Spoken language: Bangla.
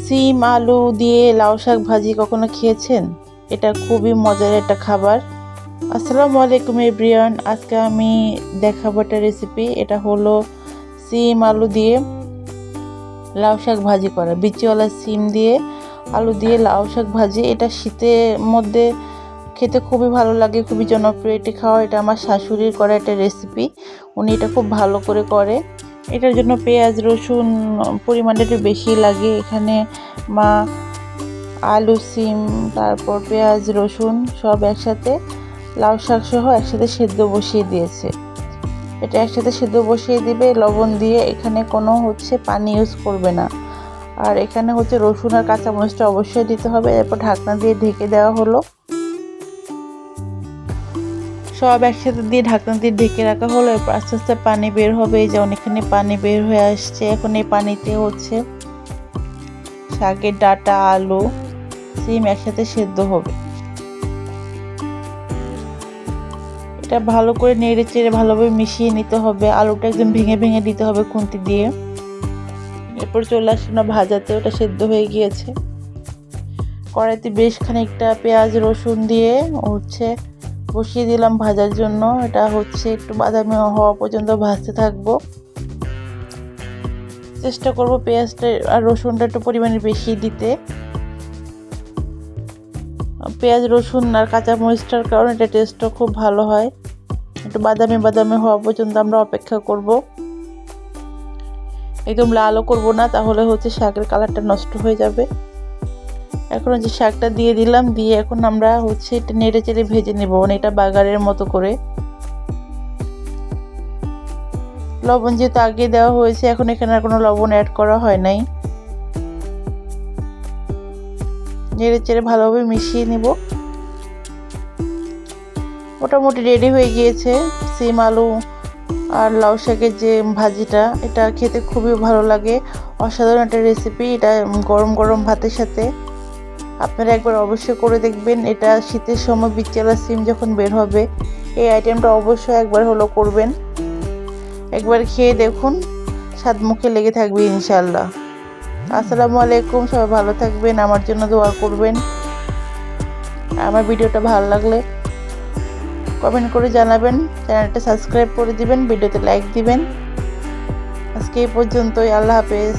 সিম আলু দিয়ে লাউ শাক ভাজি কখনো খেয়েছেন? এটা খুবই মজার একটা খাবার। আসসালামু আলাইকুম এভরিওয়ান, আজকে আমি দেখাবো একটা রেসিপি। এটা হলো সিম আলু দিয়ে লাউ শাক ভাজি করা। বিচিওয়ালা সিম দিয়ে আলু দিয়ে লাউ শাক ভাজি। এটা শীতের মধ্যে খেতে খুবই ভালো লাগে, খুবই জনপ্রিয় এটি খাওয়া। এটা আমার শাশুড়ির করা একটা রেসিপি, উনি এটা খুব ভালো করে। এটার জন্য পেঁয়াজ রসুন পরিমাণটা একটু বেশি লাগে। এখানে মা আলু সিম তারপর পেঁয়াজ রসুন সব একসাথে লাউ শাক সহ একসাথে সেদ্ধ বসিয়ে দিয়েছে। এটা একসাথে সেদ্ধ বসিয়ে দিবে লবণ দিয়ে। এখানে কোনো পানি ইউজ করবে না। আর এখানে রসুন আর কাঁচামরিচটা অবশ্যই দিতে হবে। এরপর ঢাকনা দিয়ে ঢেকে দেওয়া হলো। সব একসাথে দিয়ে ঢাকনা দিয়ে ঢেকে রাখা হলো। এরপর আস্তে আস্তে পানি বের হবে। এই যে অনেকখানি পানি বের হয়ে আসছে। এখন এই পানিতে শাকের ডাঁটা আলু সিম একসাথে সেদ্ধ হবে। এটা ভালো করে নেড়ে চেড়ে ভালোভাবে মিশিয়ে নিতে হবে। আলুটা একদম ভেঙে ভেঙে দিতে হবে খুন্তি দিয়ে। এরপর চলে আসলো ভাজাতে। ওটা সেদ্ধ হয়ে গিয়েছে। কড়াইতে বেশ খানিকটা পেঁয়াজ রসুন দিয়ে বসিয়ে দিলাম ভাজার জন্য। এটা একটু বাদামি হওয়া পর্যন্ত ভাজতে থাকবো। চেষ্টা করব পেঁয়াজটা আর রসুনটা একটু পরিমাণে বেশি দিতে। পেঁয়াজ রসুন আর কাঁচামরিচটার কারণে এটা টেস্টটা খুব ভালো হয়। একটু বাদামি হওয়া পর্যন্ত আমরা অপেক্ষা করব। একদম লালও করব না, তাহলে শাকের কালারটা নষ্ট হয়ে যাবে। এখন শাকটা দিয়ে দিলাম। দিয়ে এখন আমরা এটা নেড়ে চেড়ে ভেজে নেব, এটা বাগারের মতো করে। লবণ যেহেতু আগে দেওয়া হয়েছে, এখন এখানে আর কোনো লবণ অ্যাড করা হয় নাই। নেড়ে চেড়ে ভালোভাবে মিশিয়ে নিব। মোটামুটি রেডি হয়ে গিয়েছে সিম আলু আর লাউ শাকের যে ভাজিটা। এটা খেতে খুবই ভালো লাগে, অসাধারণ একটা রেসিপি। এটা গরম গরম ভাতের সাথে আপনারা একবার অবশ্যই করে দেখবেন। এটা শীতের সময় বিচিওয়ালা সিম যখন বের হবে, এই আইটেমটা অবশ্যই একবার হলো করবেন। একবার খেয়ে দেখুন, স্বাদ মুখে লেগে থাকবে ইনশাআল্লাহ। আসসালামু আলাইকুম, সবাই ভালো থাকবেন, আমার জন্য দোয়া করবেন। আমার ভিডিওটা ভালো লাগলে কমেন্ট করে জানাবেন, চ্যানেলটা সাবস্ক্রাইব করে দিবেন, ভিডিওতে লাইক দিবেন। আজকে এই পর্যন্তই। আল্লাহ হাফেজ।